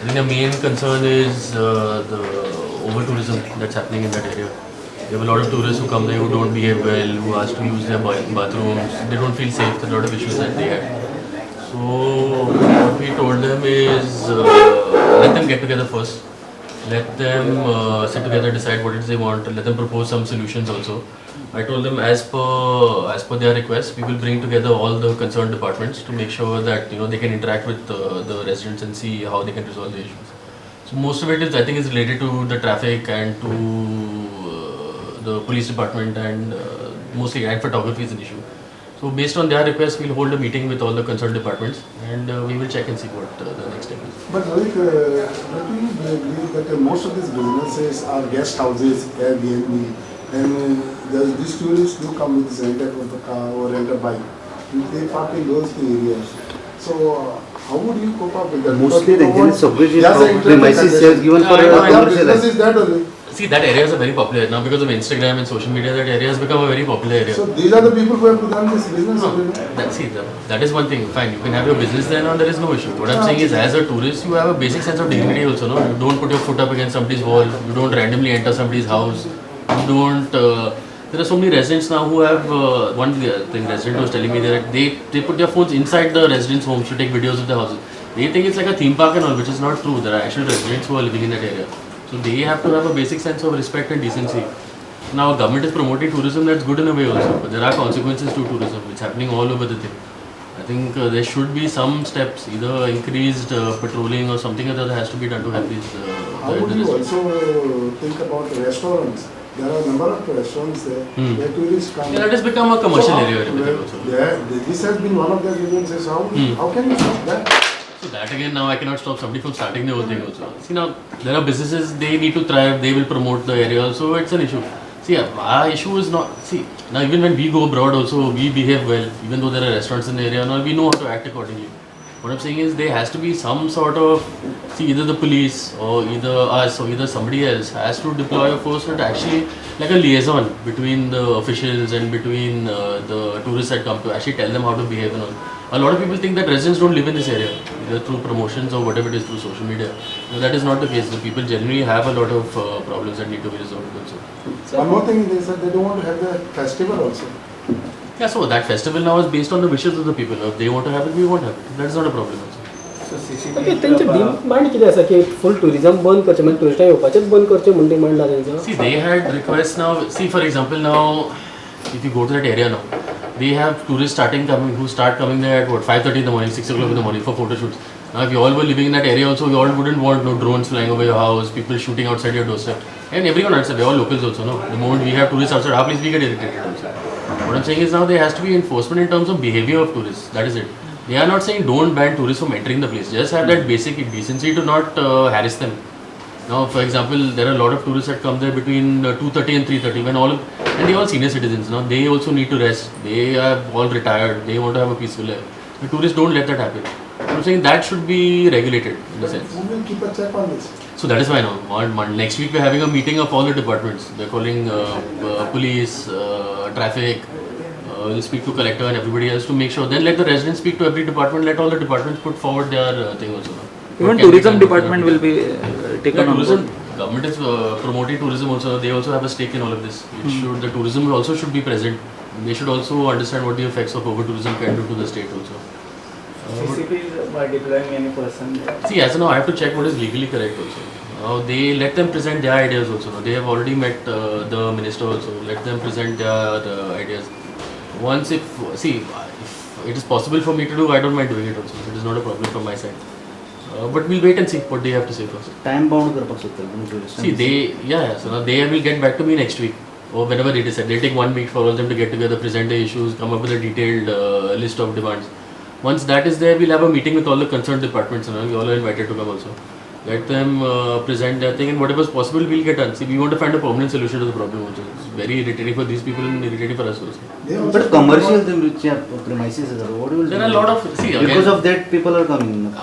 think the main concern is the over-tourism that's happening in that area. There are a lot of tourists who come there who don't behave well, who ask to use their bathrooms. They don't feel safe. There are a lot of issues that they have. So what we told them is let them get together first. Let them sit together, decide what it is they want. Let them propose some solutions also. I told them as per their request, we will bring together all the concerned departments to make sure that they can interact with the residents and see how they can resolve the issues. So most of it is, I think, is related to the traffic and to the police department and mostly and photography is an issue. So based on their request, we'll hold a meeting with all the concerned departments and we will check and see what the next step is. But Rohit, don't you believe that most of these businesses are guest houses, Airbnb, and these tourists do come with rented a car or rent a bike. They park in those areas. So how would you cope up with that? Mostly the premises premises given for business is that only. See, that area is a very popular now because of Instagram and social media. That area has become a very popular area. So these are the people who have to run this business. That is one thing. Fine, you can have your business there. Now there is no issue. What I'm saying is, as a tourist, you have a basic sense of dignity also. No, you don't put your foot up against somebody's wall. You don't randomly enter somebody's house. You don't. There are so many residents now who have one thing. Resident was telling me that they put their phones inside the residents' homes to take videos of their houses. They think it's like a theme park and all, which is not true. There are actual residents who are living in that area. So they have to have a basic sense of respect and decency. Now government is promoting tourism, that's good in a way also, but there are consequences to tourism. It's happening all over the thing. I think there should be some steps, either increased patrolling or something or other has to be done to help these. How would you also think about restaurants? There are a number of restaurants there where tourists come. Yeah, that has become a commercial area. Yeah, this has been one of their grievances. How can you stop that? So that again, now I cannot stop somebody from starting the whole thing also. See, now there are businesses, they need to thrive, they will promote the area also, it's an issue. See, our issue is not, see, now even when we go abroad also, we behave well, even though there are restaurants in the area and all, we know how to act accordingly. What I'm saying is there has to be some sort of, see, either the police or either us or either somebody else has to deploy a force that actually like a liaison between the officials and between the tourists that come to actually tell them how to behave and all. A lot of people think that residents don't live in this area, either through promotions or whatever it is through social media. No, that is not the case. The people generally have a lot of problems that need to be resolved also. One more thing is that they don't want to have the festival also. Yeah, so that festival now is based on the wishes of the people. If they want to have it, we won't have it. That is not a problem also. So CCP demand किती आसा की full tourism बंद करचे म्हणजे टुरिस्टांक येवपाचेच बंद करचे म्हणून demand आसा तेंचो. See, they had requests now. See, for example, now if you go to that area now, they have tourists who start coming there at what 5:30 in the morning, 6 o'clock in the morning for photo shoots. Now, if you all were living in that area also, you all wouldn't want no drones flying over your house, people shooting outside your doorstep, and everyone outside. They're all locals also, no. The moment we have tourists outside our place, we get irritated also. What I'm saying is now there has to be enforcement in terms of behavior of tourists. That is it. They are not saying don't ban tourists from entering the place. Just have that basic decency to not harass them. Now, for example, there are a lot of tourists that come there between 2:30 and 3:30 and they are all senior citizens. Now, they also need to rest. They are all retired. They want to have a peaceful life. The tourists don't let that happen. I'm saying that should be regulated in a sense. Who will keep a check on this? So that is why now, next week we're having a meeting of all the departments. They're calling police, traffic, we'll speak to collector and everybody else to make sure. Then let the residents speak to every department, let all the departments put forward their thing also. Even tourism department will be taken on board. Government is promoting tourism also. They also have a stake in all of this. The tourism also should be present. They should also understand what the effects of over-tourism can do to the state also. CCP by deploying any person. See, as of now, I have to check what is legally correct also. They let them present their ideas also. They have already met the minister also. Let them present their ideas. Once if it is possible for me to do, I don't mind doing it also. It is not a problem from my side. But we'll wait and see what they have to say first. Time bound करपाक सोदता. See, so now they will get back to me next week or whenever it is said. They'll take 1 week for all of them to get together, present the issues, come up with a detailed list of demands. Once that is there, we'll have a meeting with all the concerned departments. We all are invited to come also. Let them present their thing and whatever is possible, we'll get done. See, we want to find a permanent solution to the problem also. It's very irritating for these people and irritating for us also. But commercial premises, what will there are a lot of, because of that people are coming.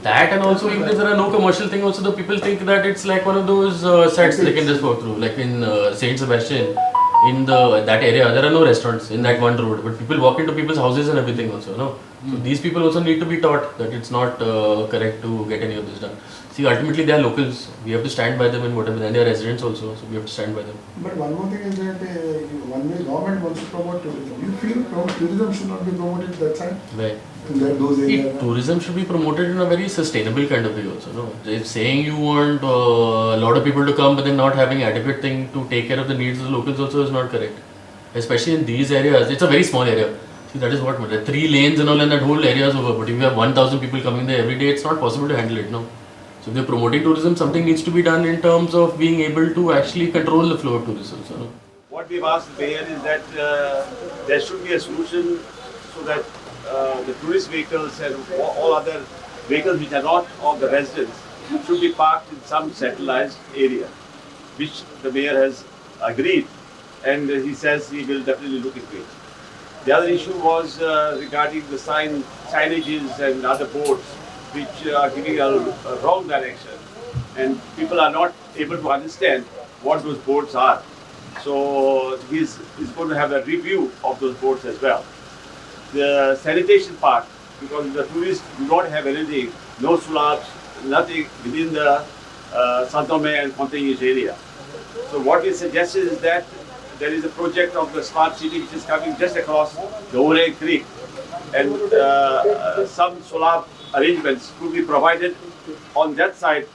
That and also even if there are no commercial thing also, the people think that it's like one of those sets they can just walk through. Like in Saint Sebastian, in that area, there are no restaurants in that one road, but people walk into people's houses and everything also, no? So these people also need to be taught that it's not correct to get any of this done. See, ultimately they are locals. We have to stand by them in whatever. And they are residents also, so we have to stand by them. But one more thing is that one way government wants to promote tourism. You feel tourism should not be promoted that side? Where? In those See, areas? tourism should be promoted in a very sustainable kind of way also. No, if saying you want a lot of people to come, but then not having adequate thing to take care of the needs of the locals also is not correct. Especially in these areas, it's a very small area. See, that is what matters. 3 lanes and all, and that whole area is over. But if you have 1,000 people coming there every day, it's not possible to handle it. No. So if they're promoting tourism, something needs to be done in terms of being able to actually control the flow of tourism. So, no. What we've asked the mayor is that there should be a solution so that the tourist vehicles and all other vehicles which are not of the residents should be parked in some centralized area, which the mayor has agreed, and he says he will definitely look into it. The other issue was regarding the signages and other boards which are giving a wrong direction, and people are not able to understand what those boards are. So he's going to have a review of those boards as well. The sanitation part, because the tourists do not have anything, no slabs, nothing within the Fontainhas and Fontainhas area. So what we suggested is that there is a project of the smart city which is coming just across the Unruly Creek, and some solar arrangements could be provided on that side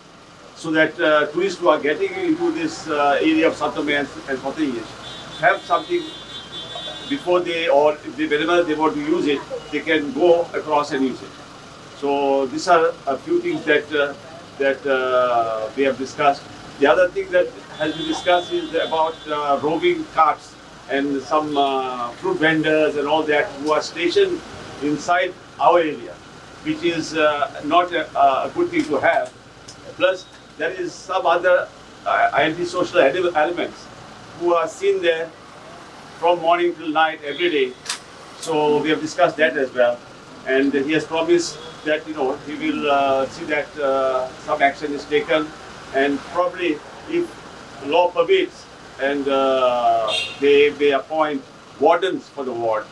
so that tourists who are getting into this area of Fontainhas and Fontainhas have something before they, or if they, whenever they want to use it, they can go across and use it. So these are a few things that we have discussed. The other thing that has been discussed is about roving carts and some fruit vendors and all that who are stationed inside our area, which is not a good thing to have. Plus, there is some other antisocial elements who are seen there from morning till night every day. So we have discussed that as well, and he has promised that he will see that some action is taken, and probably if law permits, and they may appoint wardens for the ward,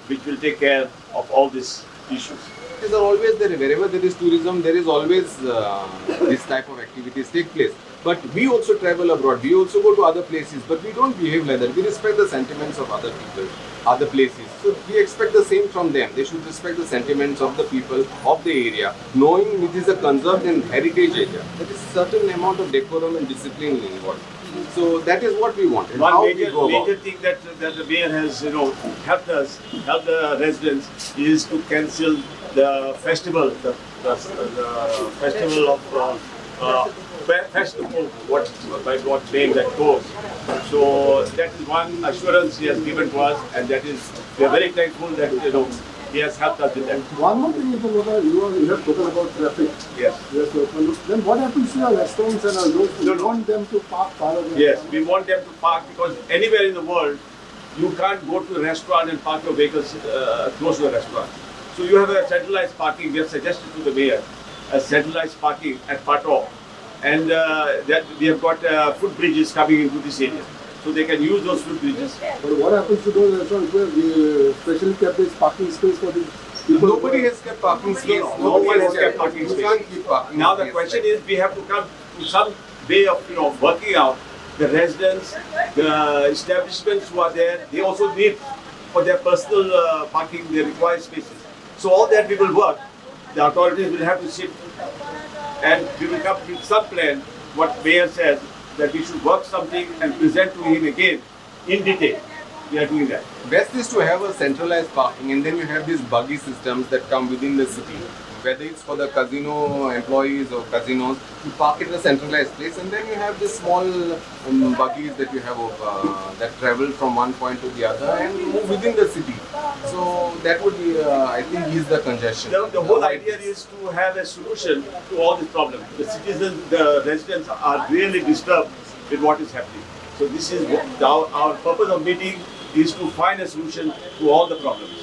which will take care of all these issues. These are always there. Wherever there is tourism, there is always this type of activities take place. But we also travel abroad. We also go to other places, but we don't behave like that. We respect the sentiments of other people, other places. So we expect the same from them. They should respect the sentiments of the people of the area, knowing it is a conserved and heritage area. There is certain amount of decorum and discipline involved. So that is what we want. And one major thing that the mayor has helped the residents is to cancel the festival, the festival of festival, what name that goes. So that is one assurance he has given to us, and that is, we are very thankful that he has helped us with that. One more thing is about you have spoken about traffic. Yes. Yes. Then what happens to your restaurants and all those? You No. want them to park far away? Yes, we want them to park, because anywhere in the world you can't go to a restaurant and park your vehicles close to the restaurant. So you have a centralized parking. We have suggested to the mayor a centralized parking at Pato, and that we have got footbridges coming into this area, so they can use those footbridges. But what happens to those restaurants where we specially kept this parking space for the people? Nobody has kept parking space. No one has kept parking You space. can't keep parking Now the space question like is, we have to come to some way of working out. The residents, the establishments who are there, they also need for their personal parking, they require spaces. So all that we will work. The authorities will have to sit, and we will come with some plan. What mayor says, that we should work something and present to him again in detail. We are doing that. Best is to have a centralized parking, and then you have these buggy systems that come within the city. Whether it's for the casino employees or casinos, you park it in a centralized place, and then you have these small buggies that you have that travel from one point to the other and move within the city. So that would be, I think, ease the congestion. The whole idea is to have a solution to all these problems. The citizens, the residents are really disturbed with what is happening. So this is our purpose of meeting, is to find a solution to all the problems.